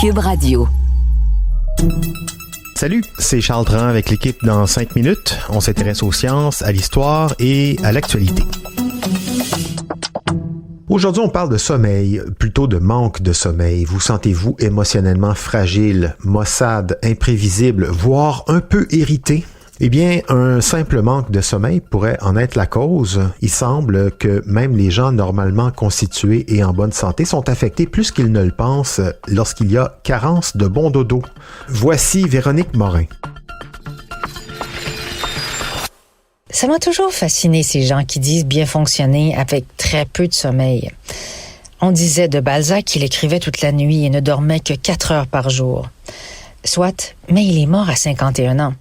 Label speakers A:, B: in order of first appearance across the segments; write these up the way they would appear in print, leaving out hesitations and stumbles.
A: Cube Radio.
B: Salut, c'est Charles Dran avec l'équipe dans 5 minutes. On s'intéresse aux sciences, à l'histoire et à l'actualité. Aujourd'hui, on parle de sommeil, plutôt de manque de sommeil. Vous sentez-vous émotionnellement fragile, maussade, imprévisible, voire un peu irrité? Eh bien, un simple manque de sommeil pourrait en être la cause. Il semble que même les gens normalement constitués et en bonne santé sont affectés plus qu'ils ne le pensent lorsqu'il y a carence de bon dodo. Voici Véronique Morin.
C: Ça m'a toujours fasciné ces gens qui disent bien fonctionner avec très peu de sommeil. On disait de Balzac qu'il écrivait toute la nuit et ne dormait que 4 heures par jour. Soit, mais il est mort à 51 ans.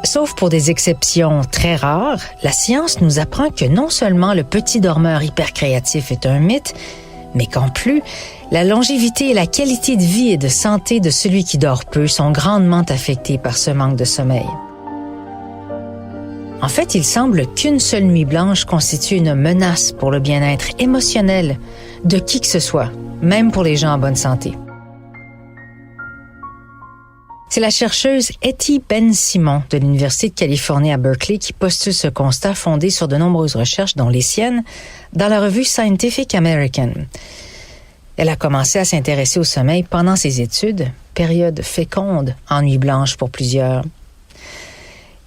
C: Sauf pour des exceptions très rares, la science nous apprend que non seulement le petit dormeur hypercréatif est un mythe, mais qu'en plus, la longévité et la qualité de vie et de santé de celui qui dort peu sont grandement affectées par ce manque de sommeil. En fait, il semble qu'une seule nuit blanche constitue une menace pour le bien-être émotionnel de qui que ce soit, même pour les gens en bonne santé. C'est la chercheuse Etty Ben-Simon de l'Université de Californie à Berkeley qui postule ce constat fondé sur de nombreuses recherches, dont les siennes, dans la revue Scientific American. Elle a commencé à s'intéresser au sommeil pendant ses études, période féconde en nuit blanche pour plusieurs.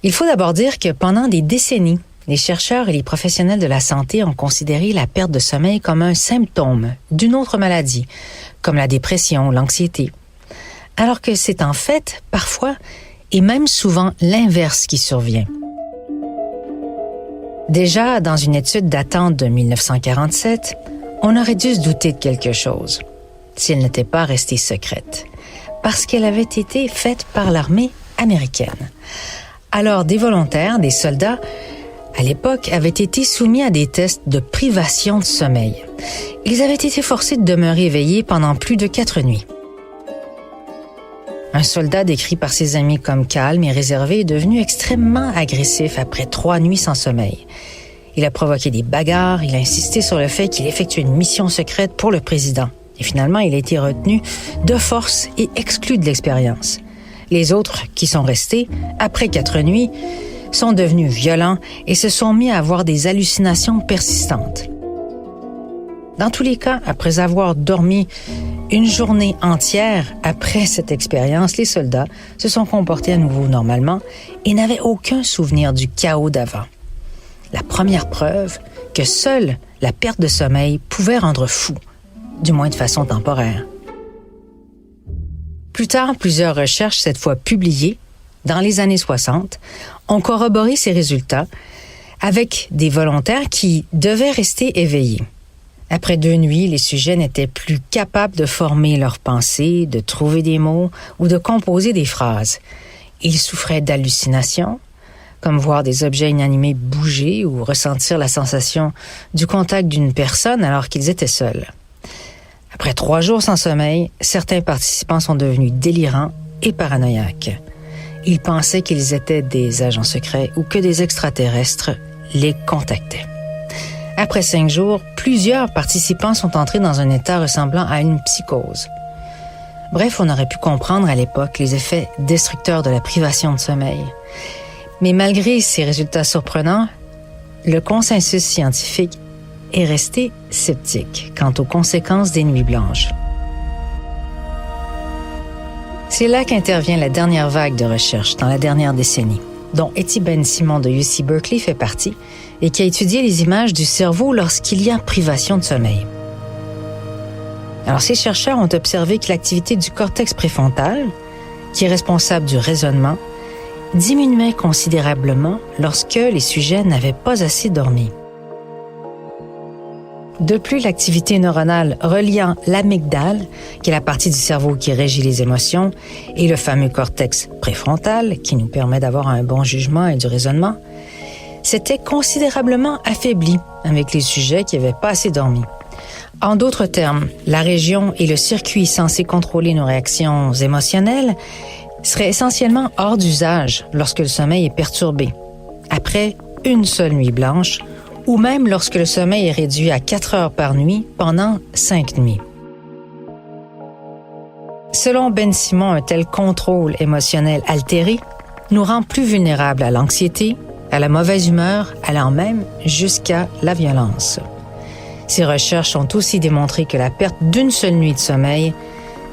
C: Il faut d'abord dire que pendant des décennies, les chercheurs et les professionnels de la santé ont considéré la perte de sommeil comme un symptôme d'une autre maladie, comme la dépression ou l'anxiété. Alors que c'est en fait, parfois, et même souvent, l'inverse qui survient. Déjà, dans une étude datant de 1947, on aurait dû se douter de quelque chose, si elle n'était pas restée secrète, parce qu'elle avait été faite par l'armée américaine. Alors, des volontaires, des soldats, à l'époque, avaient été soumis à des tests de privation de sommeil. Ils avaient été forcés de demeurer éveillés pendant plus de 4 nuits. Un soldat décrit par ses amis comme calme et réservé est devenu extrêmement agressif après 3 nuits sans sommeil. Il a provoqué des bagarres, il a insisté sur le fait qu'il effectuait une mission secrète pour le président. Et finalement, il a été retenu de force et exclu de l'expérience. Les autres, qui sont restés, après 4 nuits, sont devenus violents et se sont mis à avoir des hallucinations persistantes. Dans tous les cas, après avoir dormi une journée entière après cette expérience, les soldats se sont comportés à nouveau normalement et n'avaient aucun souvenir du chaos d'avant. La première preuve que seule la perte de sommeil pouvait rendre fou, du moins de façon temporaire. Plus tard, plusieurs recherches, cette fois publiées, dans les années 60, ont corroboré ces résultats avec des volontaires qui devaient rester éveillés. Après 2 nuits, les sujets n'étaient plus capables de former leurs pensées, de trouver des mots ou de composer des phrases. Ils souffraient d'hallucinations, comme voir des objets inanimés bouger ou ressentir la sensation du contact d'une personne alors qu'ils étaient seuls. Après 3 jours sans sommeil, certains participants sont devenus délirants et paranoïaques. Ils pensaient qu'ils étaient des agents secrets ou que des extraterrestres les contactaient. Après 5 jours, plusieurs participants sont entrés dans un état ressemblant à une psychose. Bref, on aurait pu comprendre à l'époque les effets destructeurs de la privation de sommeil. Mais malgré ces résultats surprenants, le consensus scientifique est resté sceptique quant aux conséquences des nuits blanches. C'est là qu'intervient la dernière vague de recherche dans la dernière décennie, dont Etty Ben-Simon de UC Berkeley fait partie, et qui a étudié les images du cerveau lorsqu'il y a privation de sommeil. Alors, ces chercheurs ont observé que l'activité du cortex préfrontal, qui est responsable du raisonnement, diminuait considérablement lorsque les sujets n'avaient pas assez dormi. De plus, l'activité neuronale reliant l'amygdale, qui est la partie du cerveau qui régit les émotions, et le fameux cortex préfrontal, qui nous permet d'avoir un bon jugement et du raisonnement, s'était considérablement affaiblie avec les sujets qui n'avaient pas assez dormi. En d'autres termes, la région et le circuit censé contrôler nos réactions émotionnelles seraient essentiellement hors d'usage lorsque le sommeil est perturbé. Après une seule nuit blanche, ou même lorsque le sommeil est réduit à 4 heures par nuit pendant 5 nuits. Selon Ben Simon, un tel contrôle émotionnel altéré nous rend plus vulnérables à l'anxiété, à la mauvaise humeur, allant même jusqu'à la violence. Ces recherches ont aussi démontré que la perte d'une seule nuit de sommeil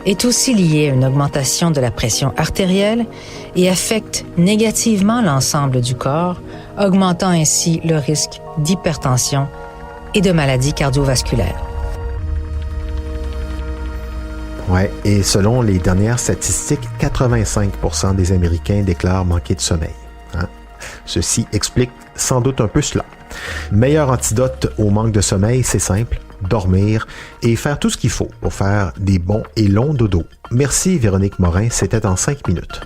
C: est aussi liée à une augmentation de la pression artérielle et affecte négativement l'ensemble du corps, augmentant ainsi le risque d'hypertension et de maladies cardiovasculaires.
B: Ouais, et selon les dernières statistiques, 85% des Américains déclarent manquer de sommeil. Ceci explique sans doute un peu cela. Meilleur antidote au manque de sommeil, c'est simple, dormir et faire tout ce qu'il faut pour faire des bons et longs dodos. Merci Véronique Morin, c'était en 5 minutes.